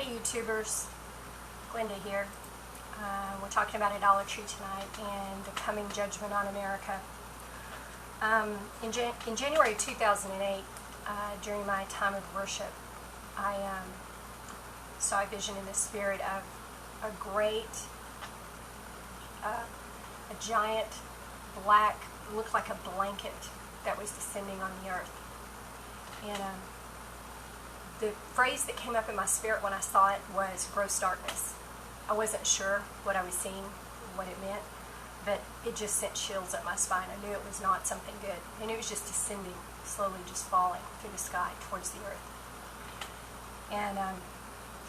Hey YouTubers, Glenda here. We're talking about idolatry tonight and the coming judgment on America. In January 2008, during my time of worship, I saw a vision in the spirit of a giant black, looked like a blanket that was descending on the earth. And the phrase that came up in my spirit when I saw it was gross darkness. I wasn't sure what I was seeing, what it meant, but it just sent chills up my spine. I knew it was not something good. And it was just descending, slowly just falling through the sky towards the earth. And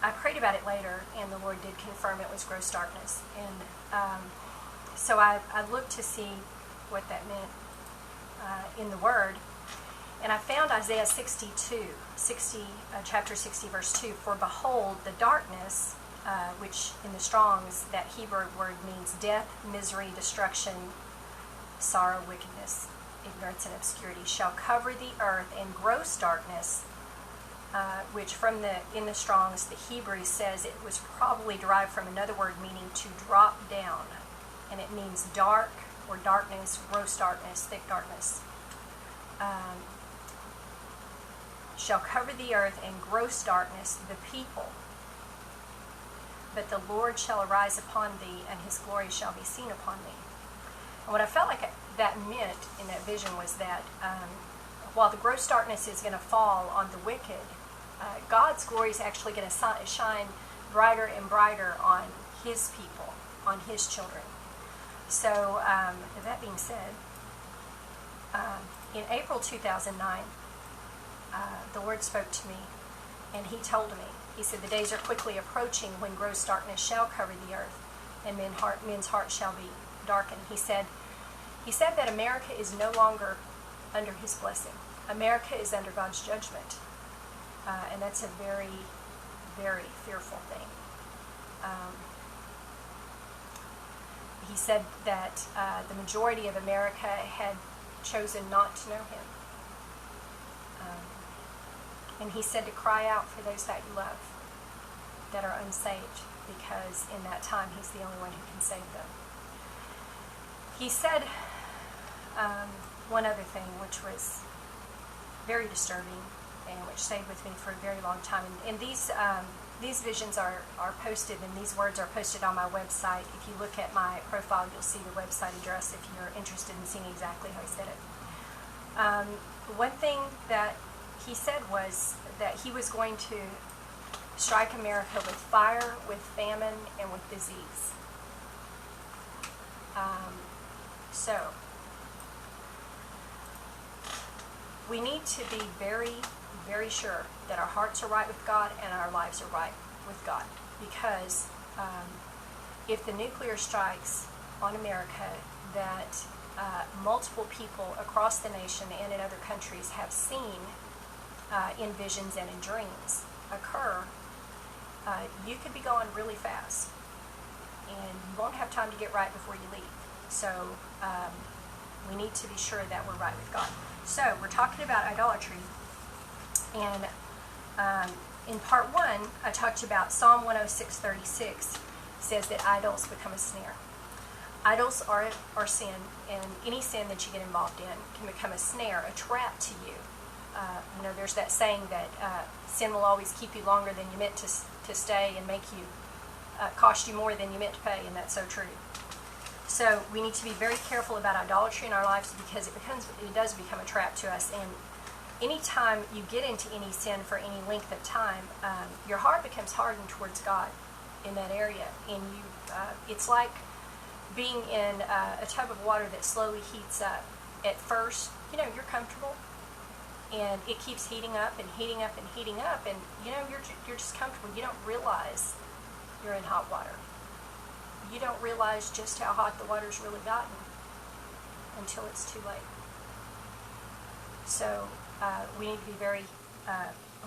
I prayed about it later, and the Lord did confirm it was gross darkness. And so I looked to see what that meant in the Word. And I found Isaiah chapter 60, verse 2. For behold, the darkness, which in the Strong's, that Hebrew word means death, misery, destruction, sorrow, wickedness, ignorance, and obscurity, shall cover the earth, and gross darkness, which in the Strong's, the Hebrew says it was probably derived from another word meaning to drop down. And it means dark or darkness, gross darkness, thick darkness. Shall cover the earth, and gross darkness the people. But the Lord shall arise upon thee, and his glory shall be seen upon thee. And what I felt like that meant in that vision was that while the gross darkness is going to fall on the wicked, God's glory is actually going to shine brighter and brighter on his people, on his children. So, that being said, in April 2009, the Lord spoke to me, and he told me, he said, the days are quickly approaching when gross darkness shall cover the earth, and men's hearts shall be darkened. He said that America is no longer under his blessing. America is under God's judgment. And that's a very, very fearful thing. He said that the majority of America had chosen not to know him. And he said to cry out for those that you love that are unsaved, because in that time he's the only one who can save them. He said one other thing which was very disturbing and which stayed with me for a very long time. And these visions are posted, and these words are posted on my website. If you look at my profile, you'll see the website address if you're interested in seeing exactly how he said it. One thing that he said was that he was going to strike America with fire, with famine, and with disease. So, we need to be very, very sure that our hearts are right with God and our lives are right with God. Because if the nuclear strikes on America that multiple people across the nation and in other countries have seen in visions and in dreams occur, you could be going really fast, and you won't have time to get right before you leave. So we need to be sure that we're right with God. So we're talking about idolatry, and in part 1 I talked about Psalm 106:36 says that idols become a snare. Idols are sin, and any sin that you get involved in can become a snare, a trap to you. There's that saying that sin will always keep you longer than you meant to stay, and make you cost you more than you meant to pay, and that's so true. So we need to be very careful about idolatry in our lives, because it does become a trap to us. And anytime you get into any sin for any length of time, your heart becomes hardened towards God in that area, and it's like being in a tub of water that slowly heats up. At first, you're comfortable, and it keeps heating up and heating up and heating up, and you're just comfortable. You don't realize you're in hot water. You don't realize just how hot the water's really gotten until it's too late. So we need to be very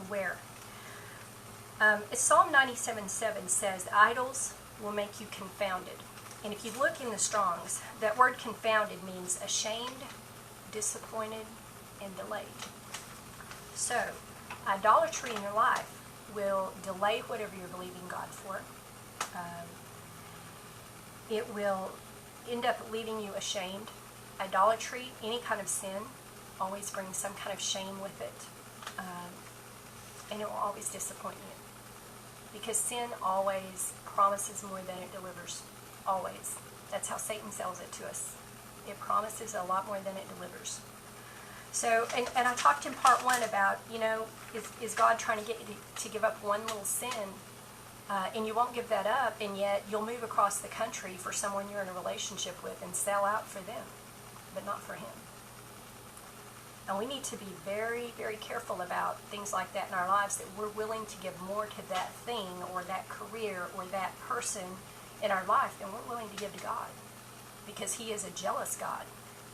aware. Psalm 97:7 says, idols will make you confounded. And if you look in the Strong's, that word confounded means ashamed, disappointed, and delayed. So, idolatry in your life will delay whatever you're believing God for. It will end up leaving you ashamed. Idolatry, any kind of sin, always brings some kind of shame with it. And it will always disappoint you. Because sin always promises more than it delivers. Always. That's how Satan sells it to us. It promises a lot more than it delivers. So, and I talked in part 1 about, is God trying to get you to give up one little sin, and you won't give that up, and yet you'll move across the country for someone you're in a relationship with and sell out for them, but not for him. And we need to be very, very careful about things like that in our lives, that we're willing to give more to that thing or that career or that person in our life than we're willing to give to God. Because he is a jealous God.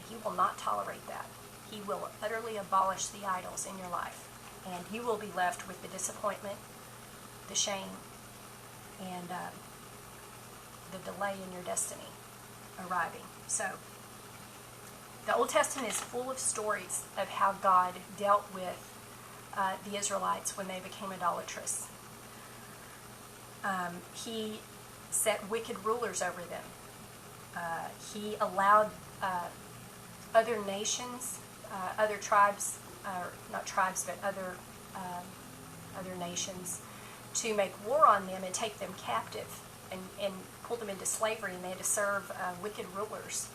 He will not tolerate that. He will utterly abolish the idols in your life. And you will be left with the disappointment, the shame, and the delay in your destiny arriving. So, the Old Testament is full of stories of how God dealt with the Israelites when they became idolatrous. He set wicked rulers over them. He allowed other nations, other tribes, not tribes, but other nations, to make war on them and take them captive and pull them into slavery, and they had to serve wicked rulers.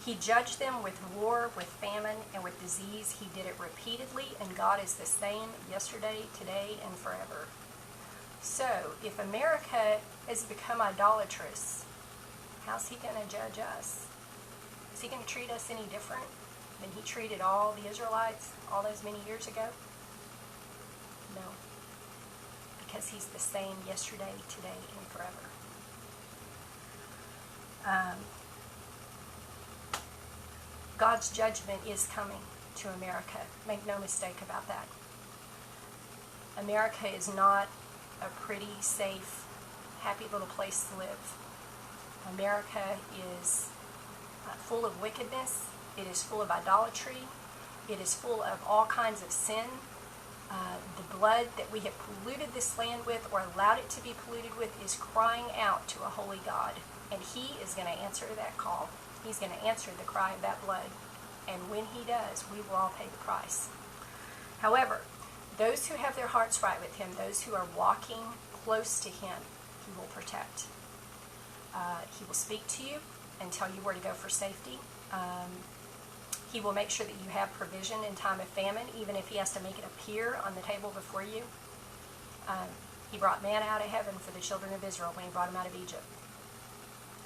He judged them with war, with famine, and with disease. He did it repeatedly, and God is the same yesterday, today, and forever. So, if America has become idolatrous, how's he going to judge us? Is he going to treat us any different than he treated all the Israelites all those many years ago? No. Because he's the same yesterday, today, and forever. God's judgment is coming to America. Make no mistake about that. America is not a pretty, safe, happy little place to live. America is full of wickedness. It is full of idolatry. It is full of all kinds of sin. The blood that we have polluted this land with or allowed it to be polluted with is crying out to a holy God. And he is going to answer that call. He's going to answer the cry of that blood. And when he does, we will all pay the price. However, those who have their hearts right with him, those who are walking close to him, he will protect. He will speak to you and tell you where to go for safety. He will make sure that you have provision in time of famine, even if he has to make it appear on the table before you. He brought manna out of heaven for the children of Israel when he brought them out of Egypt.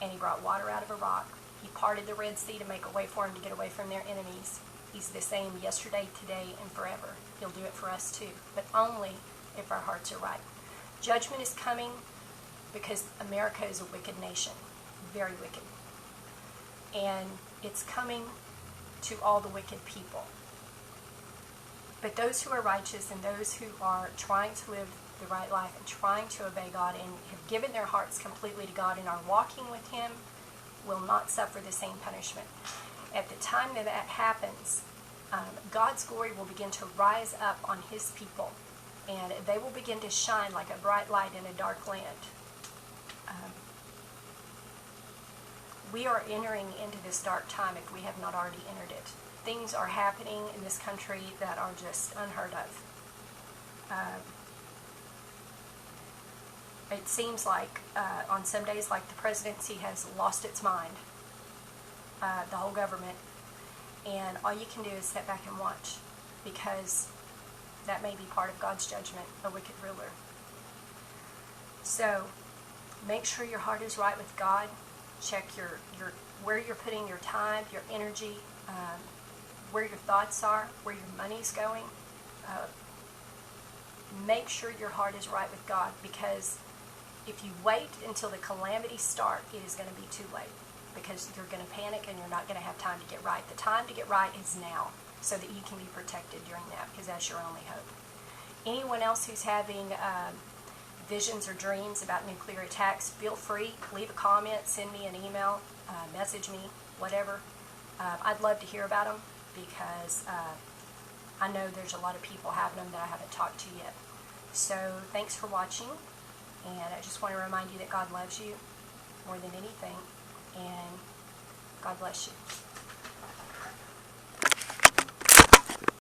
And he brought water out of a rock. He parted the Red Sea to make a way for them to get away from their enemies. He's the same yesterday, today, and forever. He'll do it for us too, but only if our hearts are right. Judgment is coming because America is a wicked nation, very wicked. And it's coming to all the wicked people. But those who are righteous and those who are trying to live the right life and trying to obey God and have given their hearts completely to God and are walking with him will not suffer the same punishment. At the time that that happens, God's glory will begin to rise up on his people, and they will begin to shine like a bright light in a dark land. We are entering into this dark time if we have not already entered it. Things are happening in this country that are just unheard of. It seems like on some days, like the presidency has lost its mind, the whole government, and all you can do is sit back and watch, because that may be part of God's judgment, a wicked ruler. So make sure your heart is right with God. Check your where you're putting your time, your energy, where your thoughts are, where your money's going. Make sure your heart is right with God, because if you wait until the calamities start, it is going to be too late, because you're going to panic and you're not going to have time to get right. The time to get right is now, so that you can be protected during that, because that's your only hope. Anyone else who's having visions or dreams about nuclear attacks, feel free, leave a comment, send me an email, message me, whatever. I'd love to hear about them, because I know there's a lot of people having them that I haven't talked to yet. So thanks for watching, and I just want to remind you that God loves you more than anything, and God bless you.